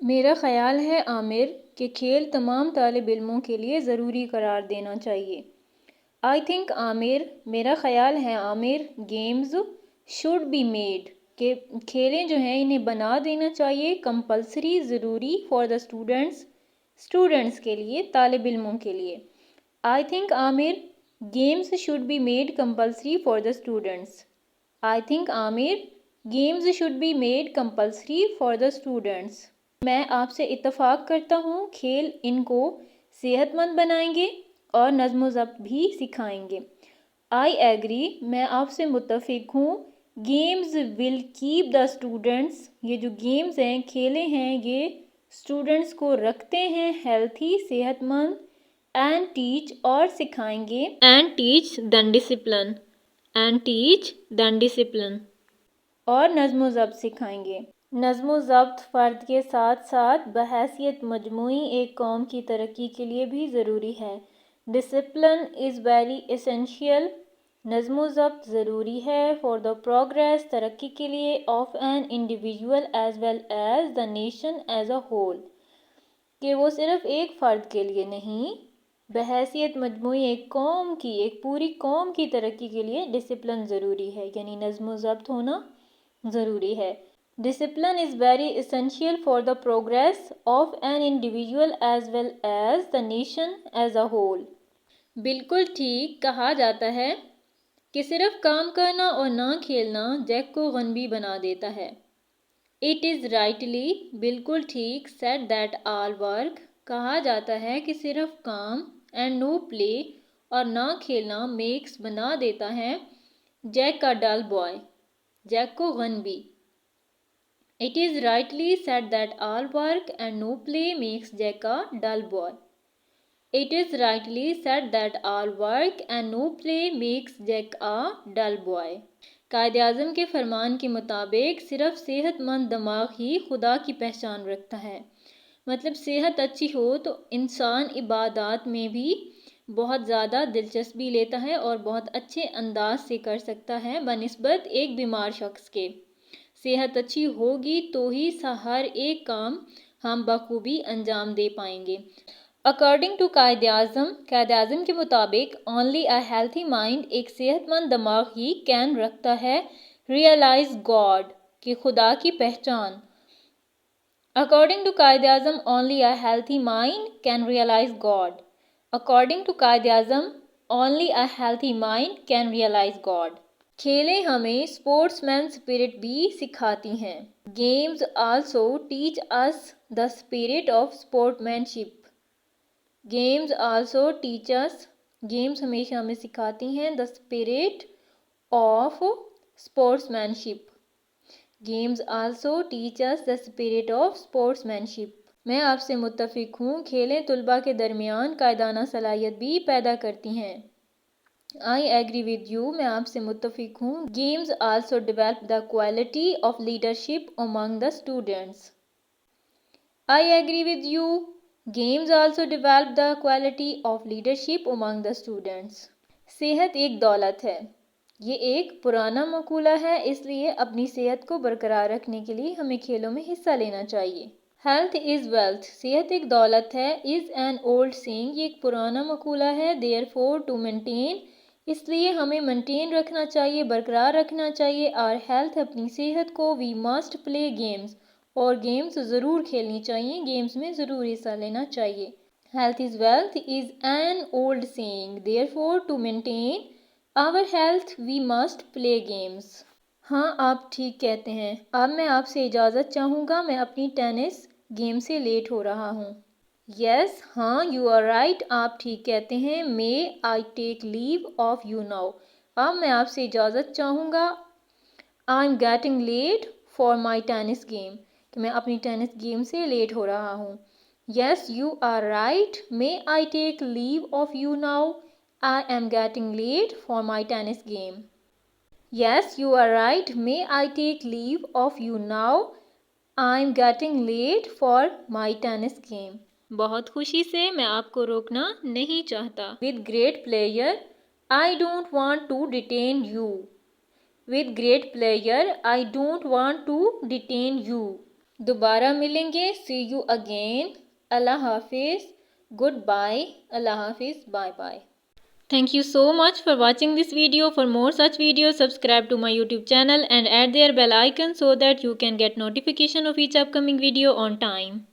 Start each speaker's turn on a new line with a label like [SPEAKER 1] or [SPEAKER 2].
[SPEAKER 1] میرا خیال ہے عامر کہ کھیل تمام طالب علموں کے لیے ضروری قرار دینا چاہیے. آئی تھنک عامر میرا خیال ہے عامر گیمز شوڈ بی میڈ کہ کھیلیں جو ہیں انہیں بنا دینا چاہیے کمپلسری ضروری فار دا اسٹوڈنٹس کے لیے طالب علموں کے لیے. آئی تھنک عامر games should be made compulsory for the students. I think عامر games should be made compulsory for the students. میں آپ سے اتفاق کرتا ہوں کھیل ان کو صحت مند بنائیں گے اور نظم و ضبط بھی سکھائیں گے. آئی ایگری میں آپ سے متفق ہوں. Games will keep the students یہ جو گیمز ہیں کھیلیں ہیں یہ اسٹوڈنٹس کو رکھتے ہیں ہیلتھی صحت مند اینڈ ٹیچ اور سکھائیں گے اینڈ ٹیچ دین ڈسپلن اور نظم و ضبط سکھائیں گے. نظم و ضبط فرد کے ساتھ ساتھ بحیثیت مجموعی ایک قوم کی ترقی کے لیے بھی ضروری ہے. Discipline is very essential. نظم و ضبط ضروری ہے فار دا پروگریس ترقی کے لیے of an individual as well as the nation as a whole کہ وہ صرف ایک فرد کے لیے نہیں بحیثیت مجموعی ایک قوم کی ایک پوری قوم کی ترقی کے لیے ڈسپلن ضروری ہے یعنی نظم و ضبط ہونا ضروری ہے. Discipline is very essential for the progress of an individual as well as the nation as a whole. بالکل ٹھیک کہا جاتا ہے کہ صرف کام کرنا اور نہ کھیلنا جیک کو غنبی بنا دیتا ہے. It is rightly بالکل ٹھیک said that all work کہا جاتا ہے کہ صرف کام and no play اور نہ کھیلنا makes بنا دیتا ہے جیک کا ڈل بوائے جیک کو غنبی. It is rightly said that all work and no play makes Jack a dull boy. It is rightly said that all work and no play makes Jack a dull boy. Quaid Azam کے فرمان کے مطابق صرف صحت مند دماغ ہی خدا کی پہچان رکھتا ہے. مطلب صحت اچھی ہو تو انسان عبادات میں بھی بہت زیادہ دلچسپی لیتا ہے اور بہت اچھے انداز سے کر سکتا ہے بنسبت ایک بیمار شخص کے. صحت اچھی ہوگی تو ہی ہر ایک کام ہم بخوبی انجام دے پائیں گے. اکارڈنگ ٹو قائد اعظم کے مطابق اونلی اے ہیلتھی مائنڈ ایک صحت مند دماغ ہی کین رکھتا ہے ریئلائز گاڈ کہ خدا کی پہچان. According to Quaid Azam only a healthy mind can realise God. According to Quaid Azam only a healthy mind can realise God. کھیلیں ہمیں اسپورٹس مین اسپرٹ بھی سکھاتی ہیں. Games also teach us the spirit of sportsmanship. Games also teach us games ہمیشہ ہمیں سکھاتی ہیں the spirit of sportsmanship. Games also teach us the spirit of sportsmanship. میں آپ سے متفق ہوں کھیلیں طلباء کے درمیان قائدانہ صلاحیت بھی پیدا کرتی ہیں. I agree with you میں آپ سے متفق ہوں. Games also develop the quality of leadership among the students. I agree with you. Games also develop the quality of leadership among the students. صحت ایک دولت ہے. یہ ایک پرانا مقولہ ہے اس لیے اپنی صحت کو برقرار رکھنے کے لیے ہمیں کھیلوں میں حصہ لینا چاہیے. Health is wealth. صحت ایک دولت ہے. Is an old saying. یہ ایک پرانا مقولہ ہے. Therefore to maintain اس لیے ہمیں مینٹین رکھنا چاہیے برقرار رکھنا چاہیے اور ہیلتھ اپنی صحت کو وی مسٹ پلے گیمز اور گیمز ضرور کھیلنی چاہیے گیمز میں ضرور حصہ لینا چاہیے. Health is wealth is an old saying therefore to maintain our health we must play games. ہاں آپ ٹھیک کہتے ہیں. اب میں آپ سے اجازت چاہوں گا میں اپنی ٹینس گیم سے لیٹ ہو رہا ہوں. یس ہاں یو آر رائٹ آپ ٹھیک کہتے ہیں. May I take leave of you now. اب میں آپ سے اجازت چاہوں گا. I am getting late for my tennis game کہ میں اپنی ٹینس گیم سے لیٹ ہو رہا ہوں. Yes you are right may I take leave of you now. I am getting late for my tennis game. Yes you are right may I take leave of you now. I am getting late for my tennis game. بہت خوشی سے میں آپ کو روکنا نہیں چاہتا. With great pleasure, I don't want to detain you. With great pleasure, I don't want to detain you. دوبارہ ملیں گے. See you again. اللہ حافظ. Goodbye. اللہ حافظ. Bye bye. Thank you so much for watching this video. For more such videos, subscribe to my YouTube channel and add their bell icon so that you can get notification of each upcoming video on time.